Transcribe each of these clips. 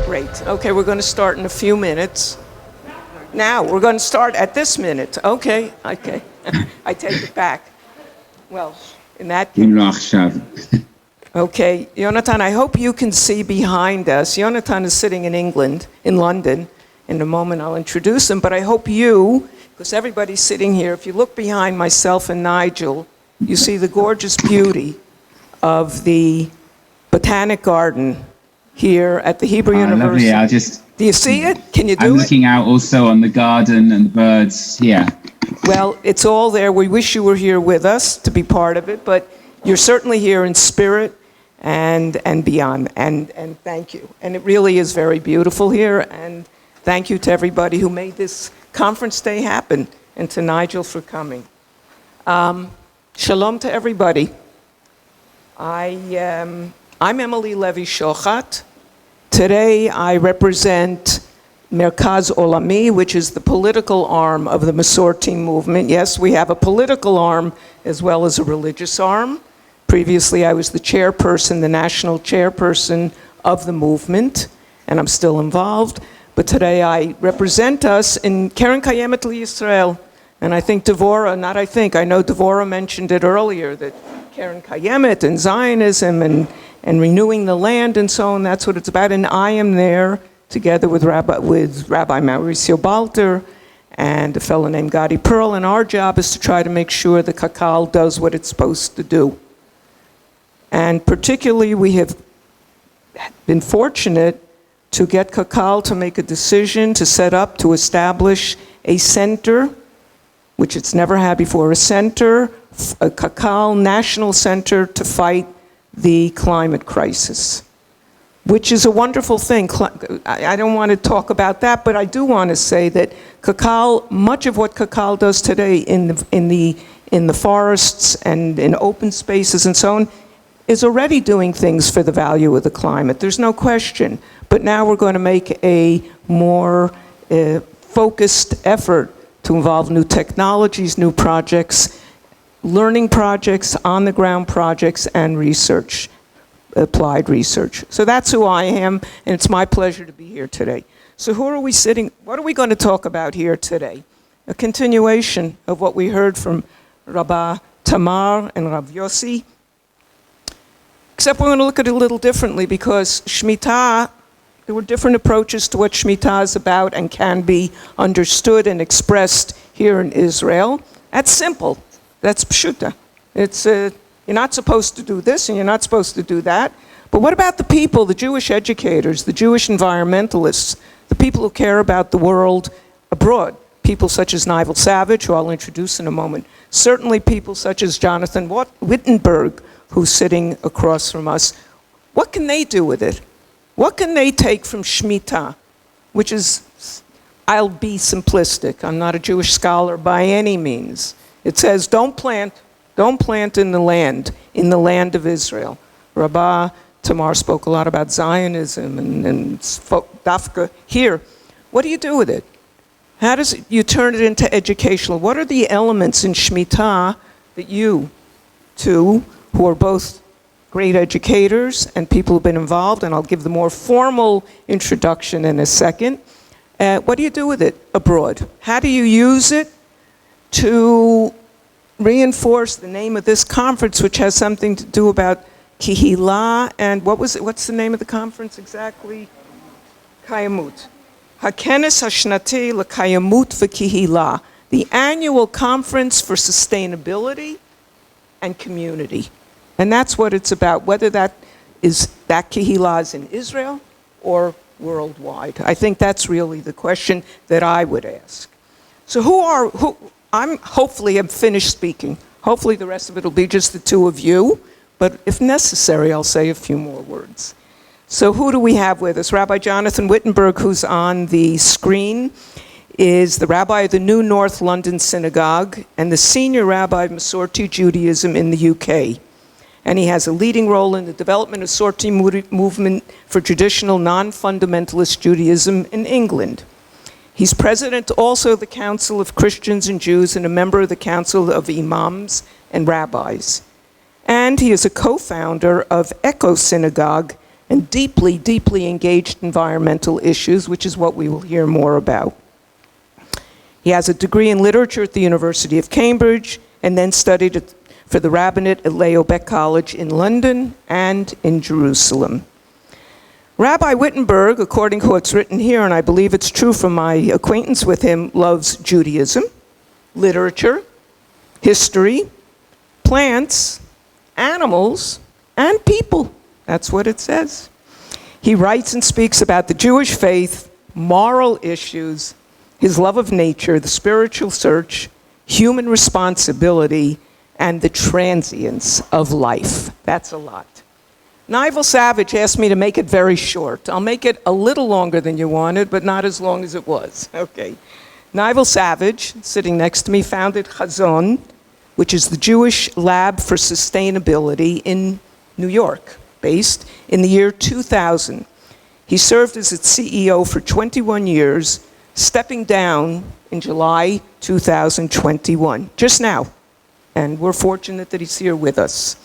Great. Okay, we're going to start in a few minutes. Now, we're going to start at this minute. Okay. I take it back. Well, in that case... Okay, Jונתן, I hope you can see behind us. Jונתן is sitting in England, in London. In a moment I'll introduce him, but I hope you, because everybody's sitting here, if you look behind myself and Nigel, you see the gorgeous beauty of the Botanic Garden here at the Hebrew University. Lovely. Do you see it? Can you do it? I'm looking out also on the garden and the birds. Yeah. Well, it's all there. We wish you were here with us to be part of it, but you're certainly here in spirit and beyond. And thank you. And it really is very beautiful here. And thank you to everybody who made this conference day happen, and to Nigel for coming. Shalom to everybody. I'm Emily Levy Shוחט. Today I represent Merkaz Olami, which is the political arm of the Masorti movement. Yes, we have a political arm as well as a religious arm. Previously I was the chairperson, the national chairperson of the movement, and I'm still involved. But today I represent us in Keren Kayemet L'Yisrael. And I think I know Devorah mentioned it earlier, that Keren Kayemet and Zionism and renewing the land and so on, that's what it's about. And I am there together with Rabbi Mauricio Balter and a fellow named Gadi Pearl, and our job is to try to make sure the Kakal does what it's supposed to do. And particularly we have been fortunate to get Kakal to make a decision to set up, to establish a center, which it's never had before, a Kakal National Center to fight the climate crisis, which is a wonderful thing. I don't want to talk about that, but I do want to say that Kakal, much of what Kakal does today in the forests and in open spaces and so on, is already doing things for the value of the climate. There's no question. But now we're going to make a more focused effort to involve new technologies, new projects, learning projects, on-the-ground projects, and research, applied research. So that's who I am, and it's my pleasure to be here today. So what are we going to talk about here today? A continuation of what we heard from Rabbi Tamar and Rav Yossi, except we're going to look at it a little differently, because Shmita, there were different approaches to what Shmita is about and can be understood and expressed here in Israel. That's simple. That's pshuta. It's you're not supposed to do this and you're not supposed to do that. But what about the people, the Jewish educators, the Jewish environmentalists, the people who care about the world abroad? People such as Nigel Savage, who I'll introduce in a moment. Certainly people such as Jonathan Wittgenberg, who's sitting across from us. What can they do with it? What can they take from Shmita, which is, I'll be simplistic. I'm not a Jewish scholar by any means. It says, don't plant in the land of Israel. Rabbi Tamar spoke a lot about Zionism and Dafka. Here, what do you do with it? How does you turn it into educational? What are the elements in Shmita that you two, who are both great educators and people who've been involved, and I'll give the more formal introduction in a second. What do you do with it abroad? How do you use it to reinforce the name of this conference, which has something to do about Kehillah, and what's the name of the conference exactly? Kayamut. Hakenes Hashnati L'Kayamut V'Kehillah, the annual conference for sustainability and community. And that's what it's about, whether that Kehillah is in Israel or worldwide. I think that's really the question that I would ask. So hopefully I'm finished speaking. Hopefully the rest of it will be just the two of you, but if necessary, I'll say a few more words. So who do we have with us? Rabbi Jonathan Wittgenberg, who's on the screen, is the rabbi of the New North London Synagogue and the senior rabbi of Masorti Judaism in the UK. And he has a leading role in the development of Masorti movement for traditional non-fundamentalist Judaism in England. He's president also of the Council of Christians and Jews and a member of the Council of Imams and Rabbis. And he is a co-founder of Echo Synagogue and deeply, deeply engaged environmental issues, which is what we will hear more about. He has a degree in literature at the University of Cambridge, and then studied for the rabbinate at Leo Beck College in London and in Jerusalem. Rabbi Wittgenberg, according to what's written here, and I believe it's true from my acquaintance with him, loves Judaism, literature, history, plants, animals, and people. That's what it says. He writes and speaks about the Jewish faith, moral issues, his love of nature, the spiritual search, human responsibility, and the transience of life. That's a lot. Nigel Savage asked me to make it very short. I'll make it a little longer than you wanted, but not as long as it was. Okay. Nigel Savage, sitting next to me, founded Khazon, which is the Jewish Lab for Sustainability in New York, based in the year 2000. He served as its CEO for 21 years, stepping down in July 2021, just now. And we're fortunate that he's here with us.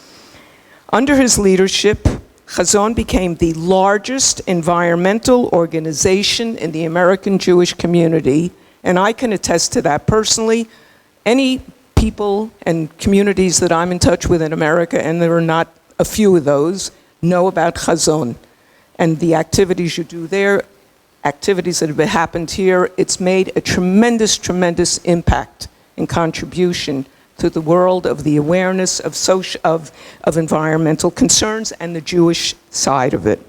Under his leadership, Khazon became the largest environmental organization in the American Jewish community, and I can attest to that personally. Any people and communities that I'm in touch with in America, and there are not a few of those, know about Khazon. And the activities you do there, activities that have happened here, it's made a tremendous, tremendous impact and contribution to the world of the awareness of environmental concerns and the Jewish side of it.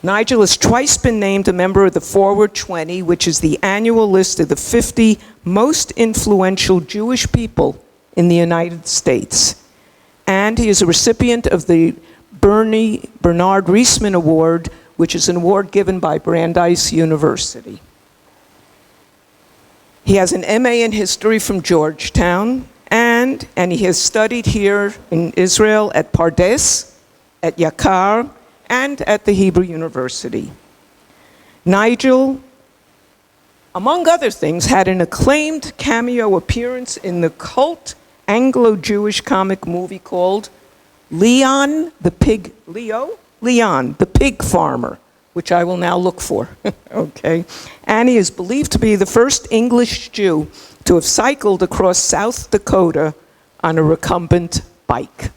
Nigel has twice been named a member of the Forward 20, which is the annual list of the 50 most influential Jewish people in the United States. And he is a recipient of the Bernard Reisman Award, which is an award given by Brandeis University. He has an MA in history from Georgetown, and he has studied here in Israel at Pardes, at Yakar, and at the Hebrew University. Nigel, among other things, had an acclaimed cameo appearance in the cult Anglo-Jewish comic movie called Leon the Pig Farmer, which I will now look for, okay? And he is believed to be the first English Jew to have cycled across South Dakota on a recumbent bike.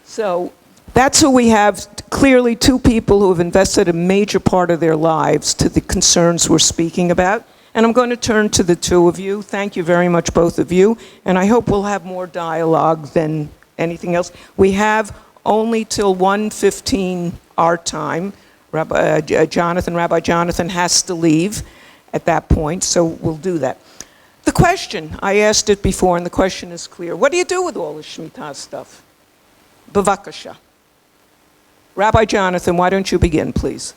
So that's who we have, clearly two people who have invested a major part of their lives to the concerns we're speaking about. And I'm going to turn to the two of you. Thank you very much, both of you. And I hope we'll have more dialogue than anything else. We have only till 1:15 our time. Rabbi Jonathan has to leave at that point, so we'll do that. The question, I asked it before, and the question is clear. What do you do with all this Shmita stuff? Bavakasha. Rabbi Jonathan, why don't you begin, please?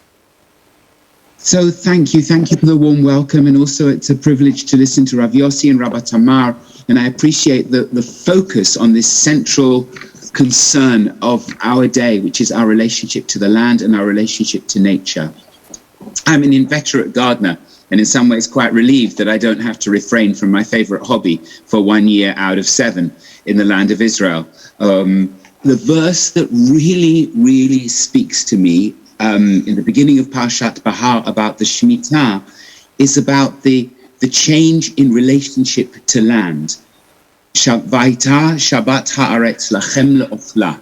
So thank you for the warm welcome, and also it's a privilege to listen to Rav Yossi and Rabbi Tamar, and I appreciate the focus on this central concern of our day, which is our relationship to the land and our relationship to nature. I'm an inveterate gardener, and in some ways quite relieved that I don't have to refrain from my favorite hobby for 1 year out of 7 in the land of Israel. The verse that really speaks to me in the beginning of Parshat Bahar about the Shmita is about the change in relationship to land. Vayta Shabbat haaretz lachem le'ochla.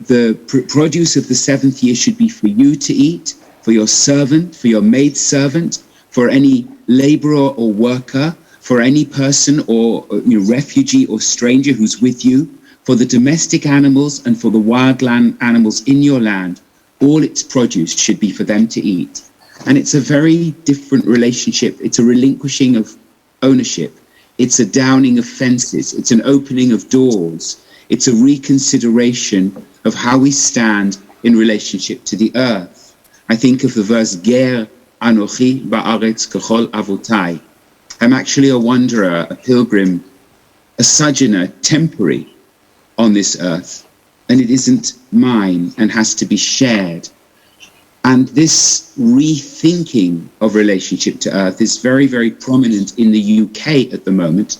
The produce of the 7th year should be for you to eat, for your servant, for your maid servant, for any laborer or worker, for any person or refugee or stranger who's with you, for the domestic animals and for the wildland animals in your land. All its produce should be for them to eat. And it's a very different relationship. It's a relinquishing of ownership. It's a downing of fences. It's an opening of doors. It's a reconsideration of how we stand in relationship to the earth. I think of the verse, Ger anochi ba'aretz kechol avotai. I'm actually a wanderer, a pilgrim, a sojourner, temporary on this earth, and it isn't mine and has to be shared. And this rethinking of relationship to earth is very, very prominent in the UK at the moment,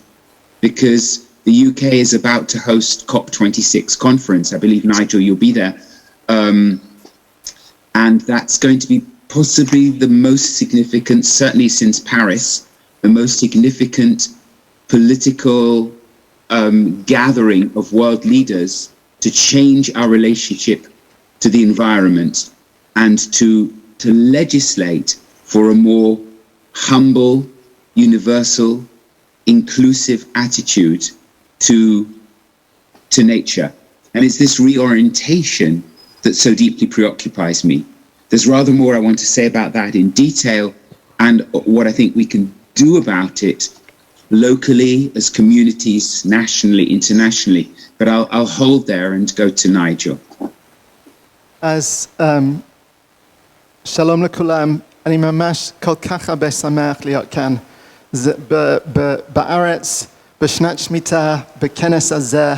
because the UK is about to host COP26 conference. I believe, Nigel, you'll be there. And that's going to be possibly the most significant, certainly since Paris, the most significant political gathering of world leaders to change our relationship to the environment and to legislate for a more humble, universal, inclusive attitude to nature. And it's this reorientation that so deeply preoccupies me. There's rather more I want to say about that in detail and what I think we can do about it locally, as communities, nationally, internationally. But I'll hold there and go to Nigel. אז שלום לכולם, אני ממש כל כך הרבה שמח להיות כאן. בארץ, בשנת שמיטה, בכנס הזה,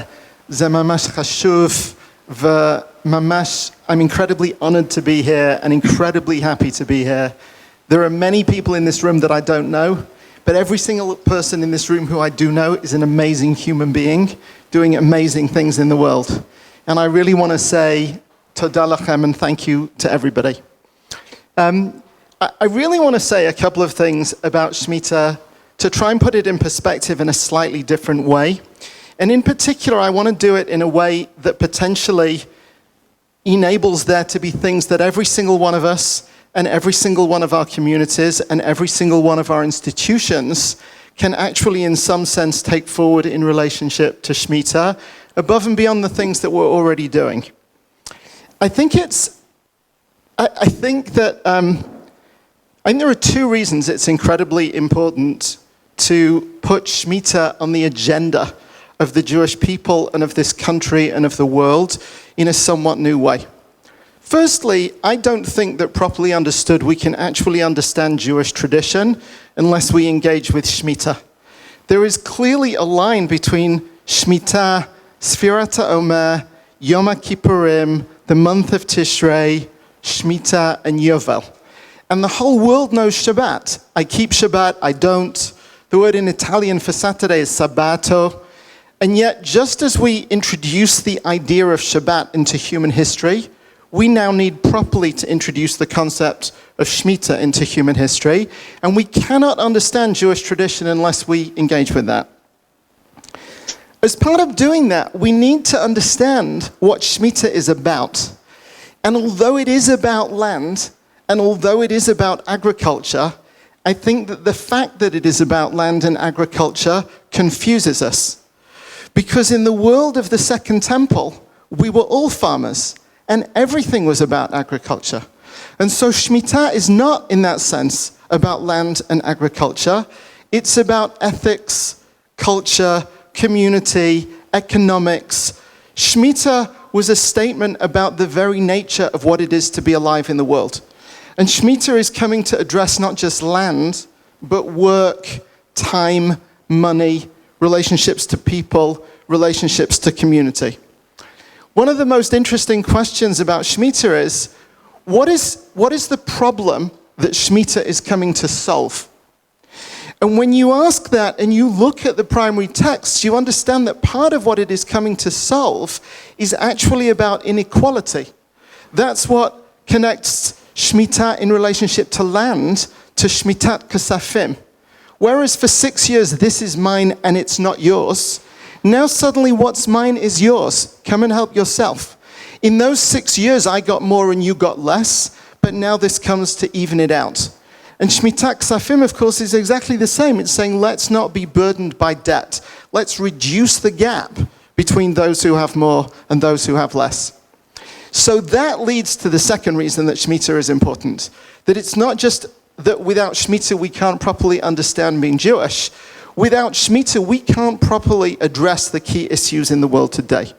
זה ממש חשוב וממש, I'm incredibly honored to be here and incredibly happy to be here. There are many people in this room that I don't know, but every single person in this room who I do know is an amazing human being doing amazing things in the world. And I really want to say toda lachem and thank you to everybody. I really want to say a couple of things about Shmita to try and put it in perspective in a slightly different way. And in particular, I want to do it in a way that potentially enables there to be things that every single one of us and every single one of our communities and every single one of our institutions can actually in some sense take forward in relationship to Shmita above and beyond the things that we're already doing. I think there are two reasons it's incredibly important to put Shmita on the agenda of the Jewish people and of this country and of the world in a somewhat new way. Firstly, I don't think that properly understood we can actually understand Jewish tradition unless we engage with Shmita. There is clearly a line between Shmita, Sfirat HaOmer, Yom HaKippurim, the month of Tishrei, Shmita, and Yovel. And the whole world knows Shabbat. I keep Shabbat, I don't. The word in Italian for Saturday is Sabato. And yet, just as we introduce the idea of Shabbat into human history, we now need properly to introduce the concept of Shmita into human history. And we cannot understand Jewish tradition unless we engage with that. As part of doing that, we need to understand what Shmita is about. And although it is about land, and although it is about agriculture, I think that the fact that it is about land and agriculture confuses us. Because in the world of the Second Temple, we were all farmers, and everything was about agriculture. And so Shmita is not, in that sense, about land and agriculture. It's about ethics, culture, community, economics. Shmita was a statement about the very nature of what it is to be alive in the world. And Shmita is coming to address not just land, but work, time, money, relationships to people, relationships to community. One of the most interesting questions about Shmita is, what is the problem that Shmita is coming to solve? And when you ask that and you look at the primary text, you understand that part of what it is coming to solve is actually about inequality. That's what connects Shmita in relationship to land to Shmitat Kasafim. Whereas for 6 years, this is mine and it's not yours, now suddenly what's mine is yours. Come and help yourself. In those 6 years, I got more and you got less, but now this comes to even it out. And Shmitat Kasafim, of course, is exactly the same. It's saying, let's not be burdened by debt. Let's reduce the gap between those who have more and those who have less. So that leads to the second reason that Shmita is important. That it's not just that without Shmita we can't properly understand being Jewish. Without Shmita we can't properly address the key issues in the world today.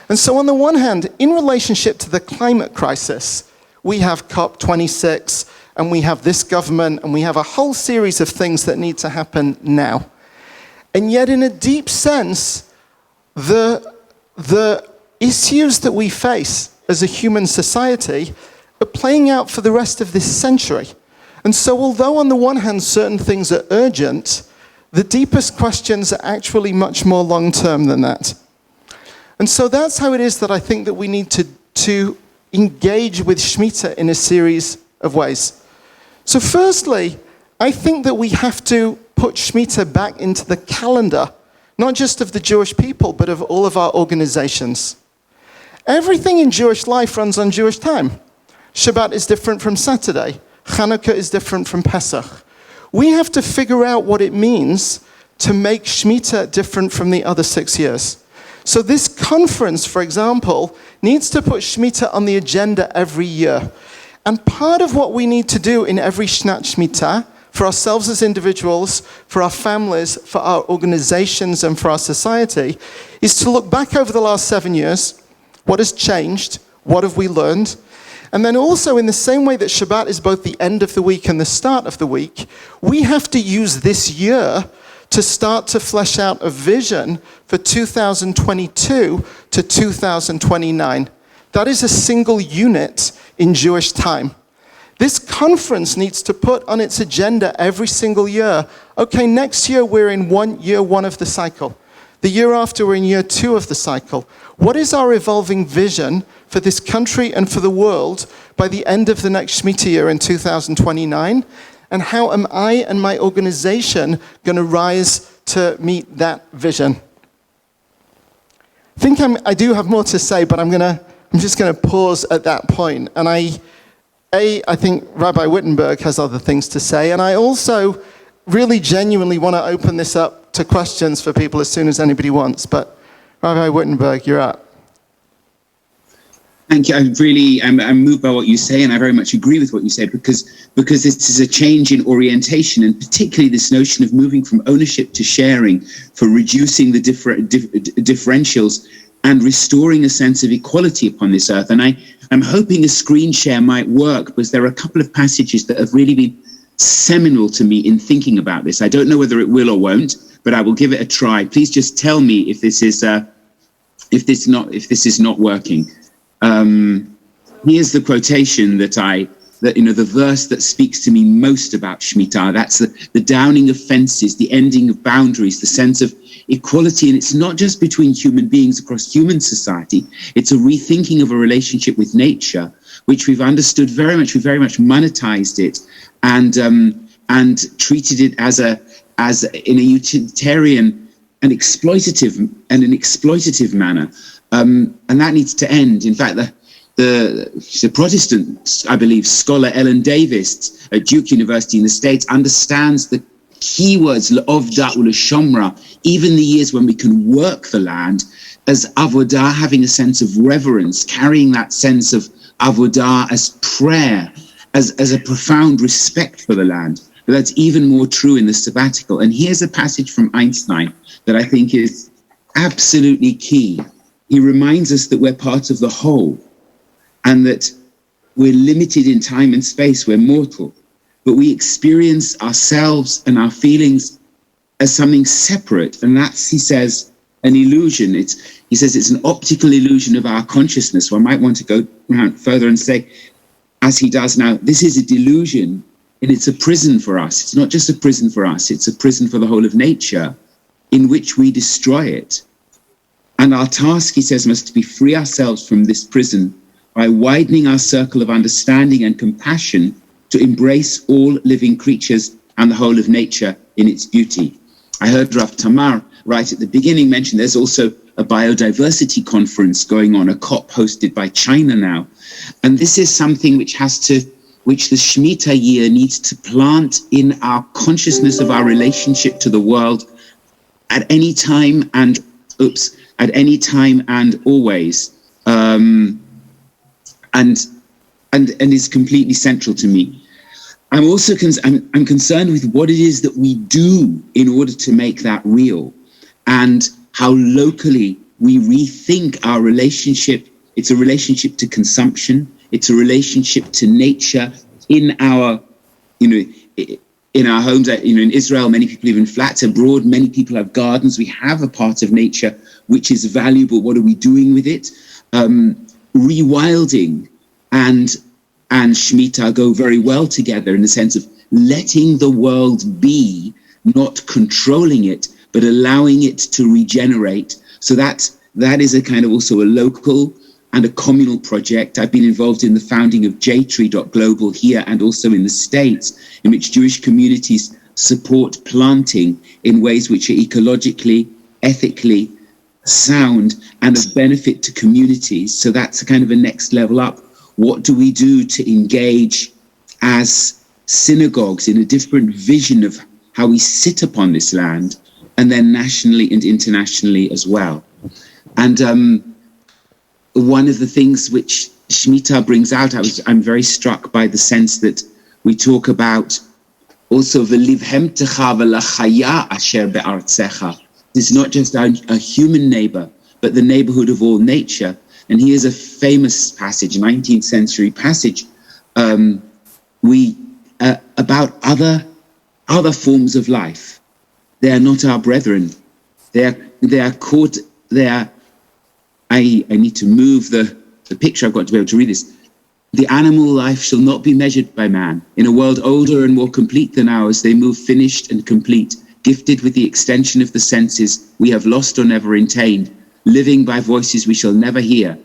And so on the one hand, in relationship to the climate crisis, we have COP26 and we have this government and we have a whole series of things that need to happen now. And yet in a deep sense, the issues that we face as a human society are playing out for the rest of this century. And so although on the one hand certain things are urgent, the deepest questions are actually much more long-term than that. And so that's how it is that I think that we need to engage with Shmita in a series of ways. So firstly, I think that we have to put Shmita back into the calendar, not just of the Jewish people, but of all of our organizations. Everything in Jewish life runs on Jewish time. Shabbat is different from Saturday. Hanukkah is different from Pesach. We have to figure out what it means to make Shmita different from the other 6 years. So this conference, for example, needs to put Shmita on the agenda every year. And part of what we need to do in every Shnat Shmita, for ourselves as individuals, for our families, for our organizations, and for our society, is to look back over the last 7 years. What has changed? What have we learned? And then also, in the same way that Shabbat is both the end of the week and the start of the week, we have to use this year to start to flesh out a vision for 2022 to 2029. That is a single unit in Jewish time. This conference needs to put on its agenda every single year, okay, next year we're in year one of the cycle. The year after we're in year 2 of the cycle. What is our evolving vision for this country and for the world by the end of the next Shmita year in 2029? And how am I and my organization going to rise to meet that vision? I think I do have more to say, but I'm just going to pause at that point. And I think Rabbi Wittgenberg has other things to say, and I also really genuinely want to open this up to questions for people as soon as anybody wants. But Rabbi Wittgenberg, you're up. Thank you. I'm moved by what you say, and I very much agree with what you said, because this is a change in orientation, and particularly this notion of moving from ownership to sharing, for reducing the differentials and restoring a sense of equality upon this earth. And I'm hoping a screen share might work, because there are a couple of passages that have really been seminal to me in thinking about this. I don't know whether it will or won't, but I will give it a try. Please just tell me if this is not working. Here's the quotation the verse that speaks to me most about Shmita. That's the downing of fences, the ending of boundaries, the sense of equality. And it's not just between human beings across human society. It's a rethinking of a relationship with nature, which we've understood very much. We very much monetized it and treated it as in a utilitarian and exploitative manner. And that needs to end. In fact, the Protestant, I believe, scholar Ellen Davis at Duke University in the States understands the keywords l'ovda u'l'shomra, even the years when we can work the land, as avodah, having a sense of reverence, carrying that sense of avodah as prayer, as a profound respect for the land. But that's even more true in the sabbatical. And here's a passage from Einstein that I think is absolutely key. He reminds us that we're part of the whole, and that we're limited in time and space, we're mortal, but we experience ourselves and our feelings as something separate. And that's, he says, an illusion. He says it's an optical illusion of our consciousness. One might want to go around further and say, as he does now, this is a delusion, and it's a prison for us. It's not just a prison for us, it's a prison for the whole of nature, in which we destroy it. And our task, he says, must be free ourselves from this prison by widening our circle of understanding and compassion to embrace all living creatures and the whole of nature in its beauty. I heard Rav Tamar right at the beginning mention there's also a biodiversity conference going on, a COP hosted by China now. And this is something which the Shmita year needs to plant in our consciousness of our relationship to the world at any time and always, and is completely central to me. I'm also I'm concerned with what it is that we do in order to make that real, and how locally we rethink our relationship. It's a relationship to consumption. It's a relationship to nature in our, in our homes. In Israel, many people live in flats. Abroad, many people have gardens. We have a part of nature which is valuable. What are we doing with it? Rewilding and Shmita go very well together in the sense of letting the world be not controlling it, but allowing it to regenerate. So that is a kind of also a local and a communal project. I've been involved in the founding of jtree.global here and also in the States, in which Jewish communities support planting in ways which are ecologically, ethically sound and of benefit to communities. So that's a kind of a next level up. What do we do to engage as synagogues in a different vision of how we sit upon this land, and then nationally and internationally as well? And one of the things which Shmita brings out, I'm very struck by the sense that we talk about also v'livhemtecha v'lachaya asher be'artzecha. It's not just a human neighbor, but the neighborhood of all nature. And here's a famous passage, 19th century passage, about other forms of life. They are not our brethren. They are caught. I need to move the picture. I've got to be able to read this. The animal life shall not be measured by man. In a world older and more complete than ours, they move finished and complete, gifted with the extension of the senses we have lost or never attained, living by voices we shall never hear.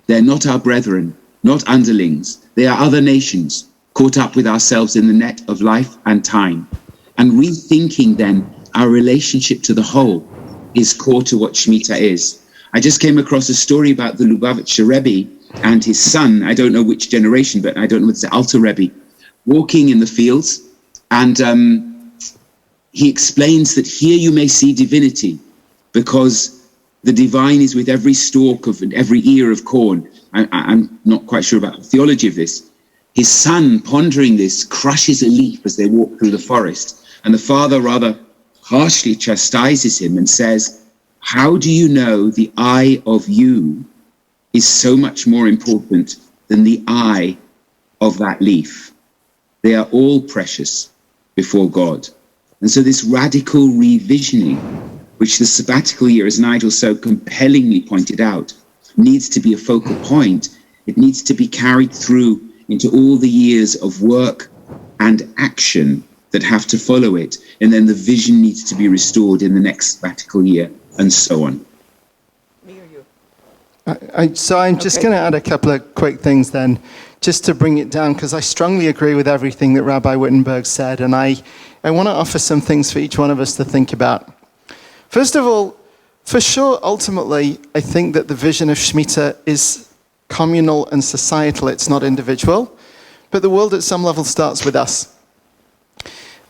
They're not our brethren, not underlings. They are other nations, caught up with ourselves in the net of life and time. And rethinking then our relationship to the whole is core to what Shmita is. I just came across a story about the Lubavitcher Rebbe and his son, I don't know which generation, but I don't know, it's the Alter Rebbe, walking in the fields, and he explains that here you may see divinity, because the divine is with every stalk of and every ear of corn. I'm not quite sure about the theology of this. His son, pondering this, crushes a leaf as they walk through the forest, and the father rather harshly chastises him and says, how do you know the eye of you is so much more important than the eye of that leaf? They are all precious before God. And so this radical revisioning, which the sabbatical year, as Nigel so compellingly pointed out, needs to be a focal point. It needs to be carried through into all the years of work and action that have to follow it. And then the vision needs to be restored in the next sabbatical year, and so on. So I'm just going to add a couple of quick things then, just to bring it down, because I strongly agree with everything that Rabbi Wittenberg said, and I want to offer some things for each one of us to think about. First of all, for sure, ultimately, I think that the vision of Shmita is communal and societal. It's not individual, but the world at some level starts with us.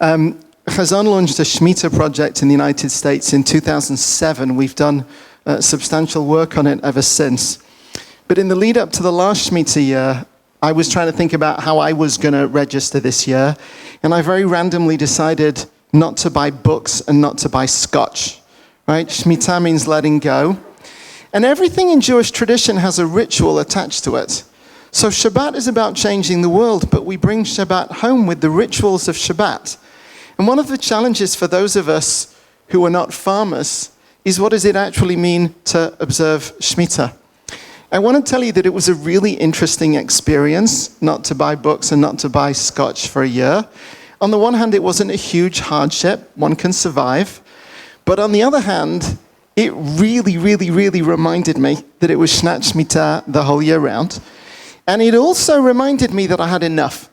Khazan launched a Shmita project in the United States in 2007. We've done substantial work on it ever since. But in the lead up to the last Shmita year, I was trying to think about how I was going to register this year, and I very randomly decided not to buy books and not to buy scotch. Right? Shmita means letting go. And everything in Jewish tradition has a ritual attached to it. So Shabbat is about changing the world, but we bring Shabbat home with the rituals of Shabbat. And one of the challenges for those of us who are not farmers is, what does it actually mean to observe Shmita? I want to tell you that it was a really interesting experience not to buy books and not to buy scotch for a year. On the one hand, it wasn't a huge hardship. One can survive. But on the other hand, it really, really, really reminded me that it was Shnat Shmita the whole year round. And it also reminded me that I had enough.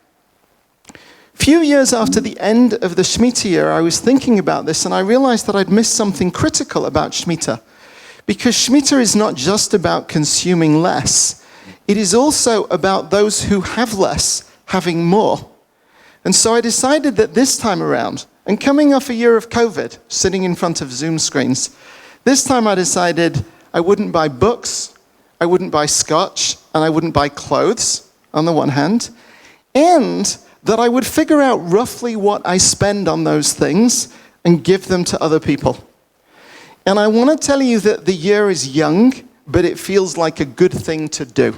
Few years after the end of the Shmita year, I was thinking about this, and I realized that I'd missed something critical about Shmita. Because Shmita is not just about consuming less. It is also about those who have less having more. And so I decided that this time around, and coming off a year of COVID, sitting in front of Zoom screens, this time I decided I wouldn't buy books, I wouldn't buy scotch, and I wouldn't buy clothes, on the one hand, and that I would figure out roughly what I spend on those things and give them to other people. And I want to tell you that the year is young, but it feels like a good thing to do.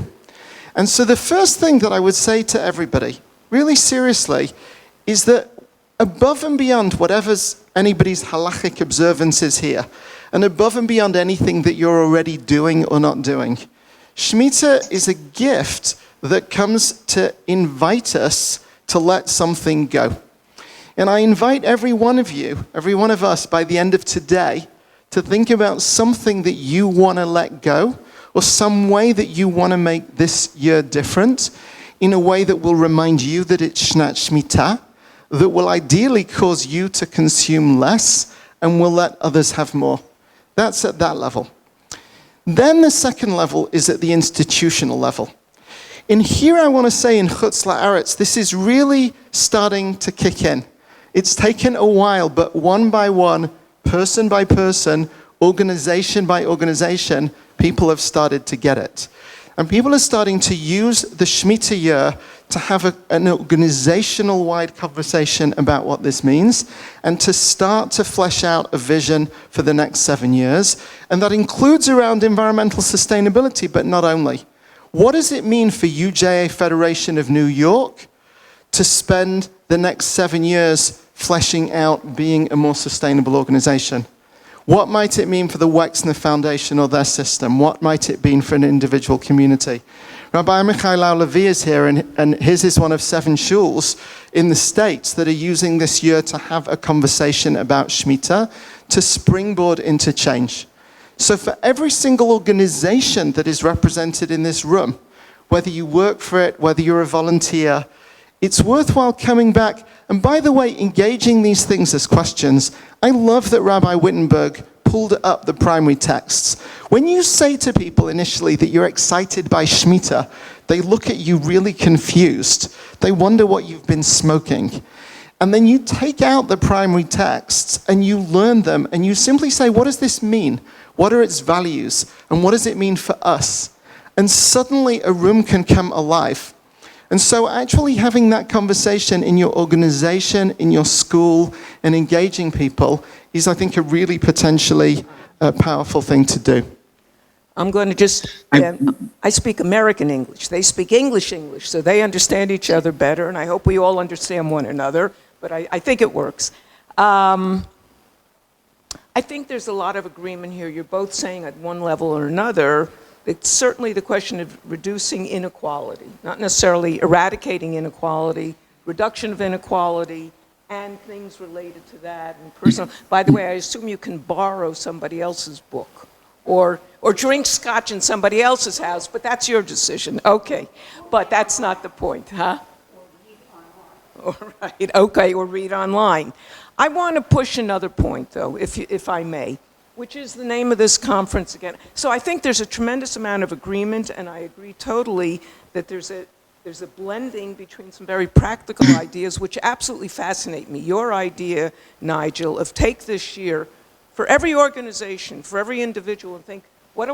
And so the first thing that I would say to everybody, really seriously, is that above and beyond whatever's anybody's halachic observances here, and above and beyond anything that you're already doing or not doing, Shmita is a gift that comes to invite us to let something go. And I invite every one of you, every one of us, by the end of today, to think about something that you want to let go, or some way that you want to make this year different, in a way that will remind you that it's Shmita, that will ideally cause you to consume less and will let others have more. That's at that level. Then the second level is at the institutional level. In here I want to say in Chutz La'aretz, this is really starting to kick in. It's taken a while, but one by one, person by person, organization by organization, people have started to get it. And people are starting to use the Shmita year to have an organizational-wide conversation about what this means and to start to flesh out a vision for the next 7 years. And that includes around environmental sustainability, but not only. What does it mean for UJA Federation of New York to spend the next 7 years fleshing out being a more sustainable organization? What might it mean for the Wexner Foundation or their system? What might it mean for an individual community? Rabbi Michael Levi is here, and his is one of 7 shuls in the States that are using this year to have a conversation about Shmita to springboard into change. So for every single organization that is represented in this room, whether you work for it, whether you're a volunteer, it's worthwhile coming back. And by the way, engaging these things as questions. I love that Rabbi Wittgenberg pulled up the primary texts. When you say to people initially that you're excited by Shmita, they look at you really confused. They wonder what you've been smoking. And then you take out the primary texts and you learn them and you simply say, what does this mean? What are its values? And what does it mean for us? And suddenly a room can come alive. And so actually having that conversation in your organization, in your school, and engaging people is, I think, a really potentially powerful thing to do. I'm going to just, I speak American English. They speak English, so they understand each other better, and I hope we all understand one another, but I think it works. I think there's a lot of agreement here. You're both saying at one level or another, it's certainly the question of reducing inequality, not necessarily eradicating inequality, reduction of inequality, and things related to that. And personal. By the way, I assume you can borrow somebody else's book or drink scotch in somebody else's house, but that's your decision. Okay, but that's not the point, huh? All right, okay, or read online. I want to push another point, though, if I may, which is the name of this conference again. So I think there's a tremendous amount of agreement, and I agree totally that there's a blending between some very practical ideas, which absolutely fascinate me. Your idea, Nigel, of take this year for every organization, for every individual, and think, what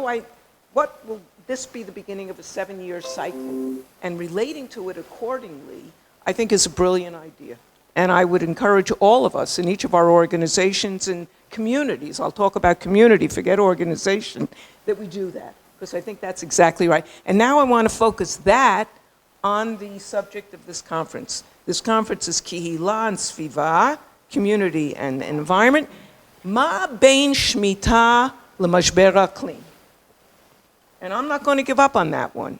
will this be the beginning of a 7-year cycle? And relating to it accordingly, I think is a brilliant idea. And I would encourage all of us in each of our organizations and communities, I'll talk about community, forget organization, that we do that, because I think that's exactly right. And now I want to focus that on the subject of this conference. This conference is Kehila and Sviva, community and environment. Ma bein Shmita lמשבר האקלים. And I'm not going to give up on that one.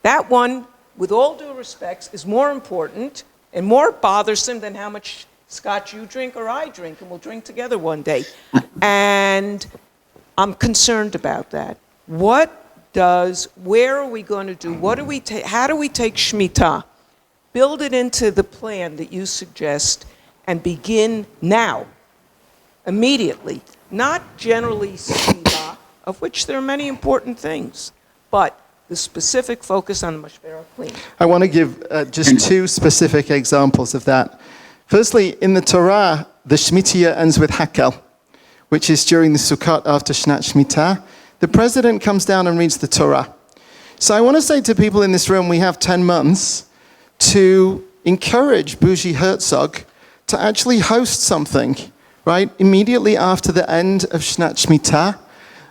That one, with all due respects, is more important and more bothersome than how much scotch you drink or I drink, and we'll drink together one day. And I'm concerned about that. Where are we going to do, how do we take Shmita, build it into the plan that you suggest, and begin now, immediately, not generally Sviva, of which there are many important things, but the specific focus on the Masorti clean. I want to give just 2 specific examples of that. Firstly, in the Torah, the Shmita year ends with Hakel, which is during the Sukkot after Shnat Shmita. The president comes down and reads the Torah. So I want to say to people in this room, we have 10 months to encourage Bougie Herzog to actually host something, right, immediately after the end of Shnat Shmita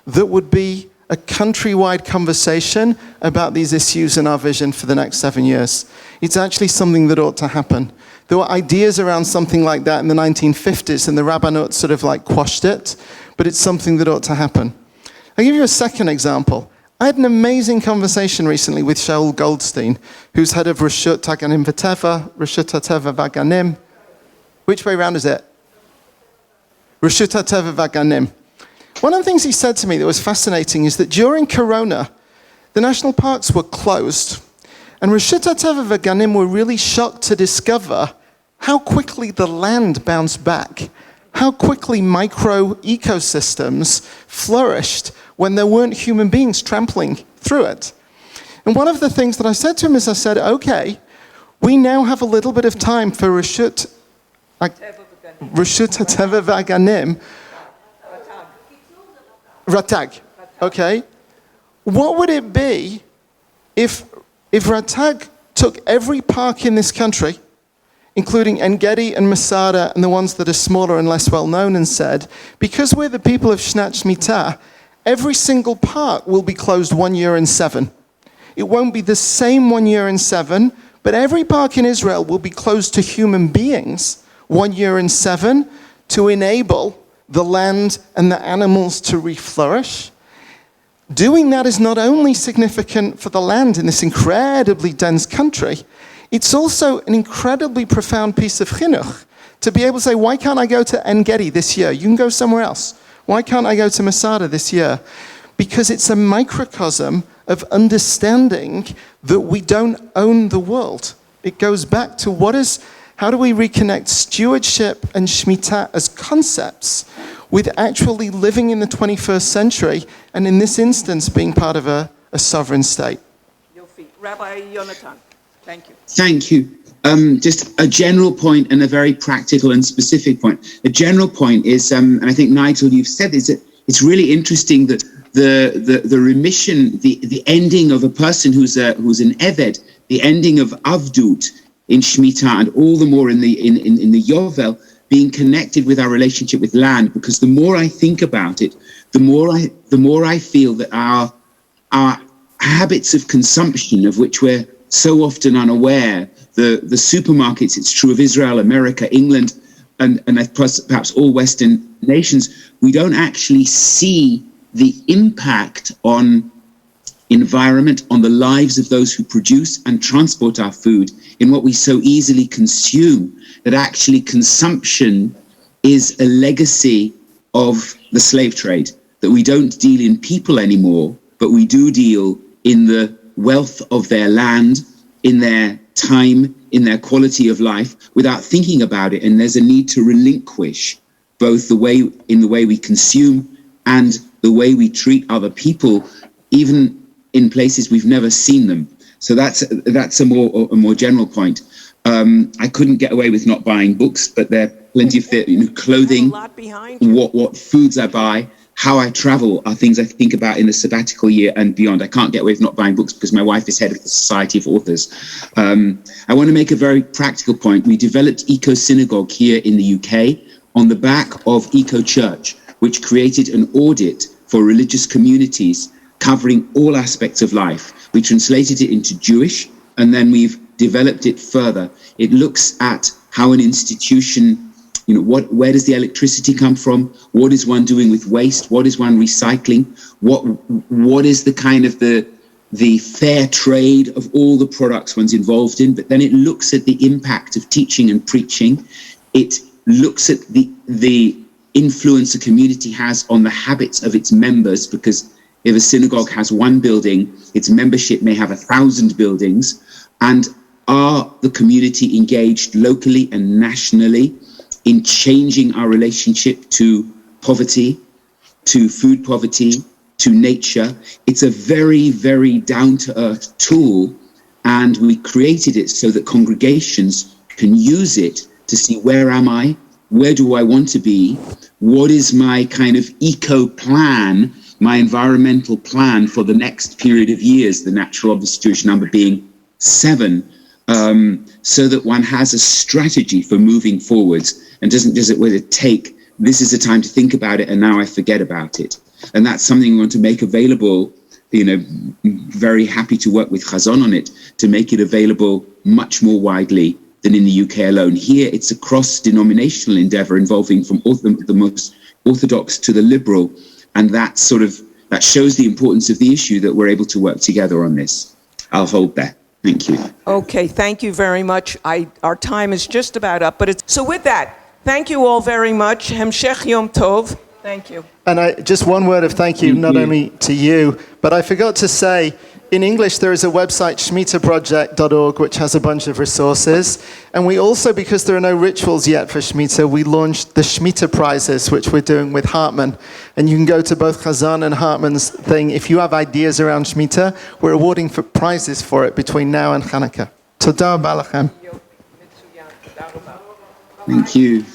that would be a countrywide conversation about these issues and our vision for the next 7 years. It's actually something that ought to happen. There were ideas around something like that in the 1950s, and the Rabbanut sort of like quashed it, but it's something that ought to happen. I'll give you a second example. I had an amazing conversation recently with Shaul Goldstein, who's head of Reshut Haganim V'Teva, Reshut HaTeva V'Aganim. Which way round is it? Reshut HaTeva V'Ganim. One of the things he said to me that was fascinating is that during Corona, the national parks were closed. And Reshut HaTeva V'Ganim were really shocked to discover how quickly the land bounced back, how quickly micro ecosystems flourished when there weren't human beings trampling through it. And one of the things that I said to him is I said, okay, we now have a little bit of time for Reshut HaTeva V'Ganim. Ratag, okay. What would it be if Ratag took every park in this country, including En-Gedi and Masada and the ones that are smaller and less well known, and said, because we're the people of Shmita, every single park will be closed 1 year in 7. It won't be the same 1 year in 7, but every park in Israel will be closed to human beings 1 year in 7 to enable the land and the animals to reflourish. Doing that is not only significant for the land in this incredibly dense country, it's also an incredibly profound piece of chinuch to be able to say, why can't I go to En-Gedi this year? You can go somewhere else. Why can't I go to Masada this year? Because it's a microcosm of understanding that we don't own the world. It goes back to how do we reconnect stewardship and Shmita as concepts with actually living in the 21st century, and in this instance, being part of a sovereign state? Rabbi Jונתן, thank you. Thank you. Just a general point and a very practical and specific point. The general point is, and I think Nigel, you've said this, that it's really interesting that the remission, the ending of a person who's an Eved, the ending of Avdut in Shmita, and all the more in the Yovel, being connected with our relationship with land. Because the more I think about it, the more I feel that our habits of consumption, of which we're so often unaware, the supermarkets, it's true of Israel, America, England, and perhaps all Western nations, we don't actually see the impact on environment, on the lives of those who produce and transport our food in what we so easily consume, that actually consumption is a legacy of the slave trade, that we don't deal in people anymore, but we do deal in the wealth of their land, in their time, in their quality of life, without thinking about it. And there's a need to relinquish both the way we consume and the way we treat other people, even in places we've never seen them. So that's a more general point. I couldn't get away with not buying books, but there are plenty of clothing, what foods I buy, how I travel are things I think about in the sabbatical year and beyond. I can't get away with not buying books because my wife is head of the Society of Authors. I want to make a very practical point. We developed Eco Synagogue here in the UK on the back of Eco Church, which created an audit for religious communities covering all aspects of life. We translated it into Jewish, and then we've developed it further. It looks at how an institution, where does the electricity come from? What is one doing with waste? What is one recycling? What is the kind of the fair trade of all the products one's involved in? But then it looks at the impact of teaching and preaching. It looks at the influence a community has on the habits of its members, because if a synagogue has one building, its membership may have 1,000 buildings. And are the community engaged locally and nationally in changing our relationship to poverty, to food poverty, to nature? It's a very, very down-to-earth tool, and we created it so that congregations can use it to see, where am I? Where do I want to be? What is my kind of eco plan, my environmental plan for the next period of years, the natural obvious Jewish number being 7, so that one has a strategy for moving forwards and doesn't take, this is the time to think about it and now I forget about it. And that's something we want to make available, very happy to work with Khazon on it, to make it available much more widely than in the UK alone. Here, it's a cross-denominational endeavor involving from the most orthodox to the liberal, and that shows the importance of the issue that we're able to work together on this. I'll hold there. Thank you. Okay, thank you very much. Our time is just about up, but so with that, thank you all very much. Hemshech Yom Tov. Thank you. And just one word of thank you, not only to you, but I forgot to say, in English there is a website, shmitaproject.org, which has a bunch of resources. And we also, because there are no rituals yet for Shmita, we launched the Shmita prizes, which we're doing with Hartman. And you can go to both Khazan and Hartman's thing. If you have ideas around Shmita, we're awarding for prizes for it between now and Hanukkah. Toda rabba lachem. Thank you.